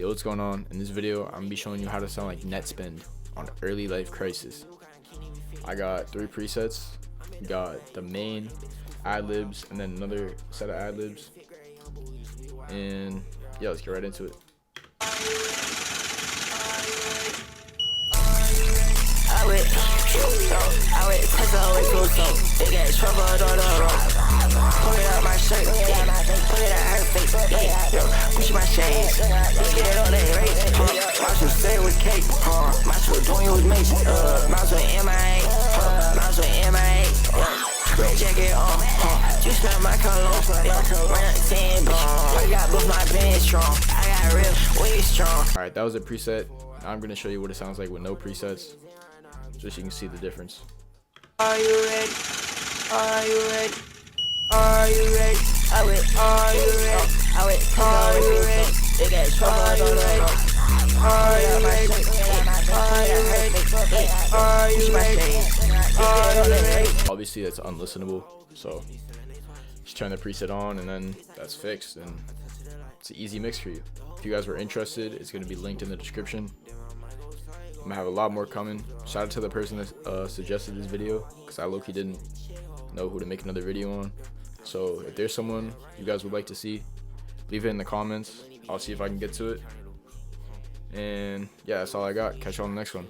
Yo, what's going on? In this video, I'm gonna be showing you how to sound like Nettspend on Early Life Crisis. I got 3 presets. We got the main, ad-libs, and then another set of ad-libs. And yeah, let's get right into it. I went cause I always go so. They got trouble on the road. Pull it out my shirt, put it out her face, push my shades, get it on that race. Might as well stay with cake, might as well doing with mace, might as well MIA, might as well MIA. Red jacket on, you smell my cologne, run 10 bomb. I got both my bands strong, I got real way strong. Alright, that was a preset. Now I'm gonna show you what it sounds like with no presets, just so you can see the difference. Are you ready? Are you ready? Are you ready? Are you ready? Are you ready? They got trouble on the road. Are you ready? Are you ready? Are you ready? Are you ready? Obviously that's unlistenable, so just turn the preset on and then that's fixed, and it's an easy mix for you. If you guys were interested, it's going to be linked in the description. I'm gonna have a lot more coming. Shout out to the person that suggested this video, because I low-key didn't know who to make another video on. So if there's someone you guys would like to see, leave it in the comments. I'll see if I can get to it. And yeah, that's all I got. Catch you on the next one.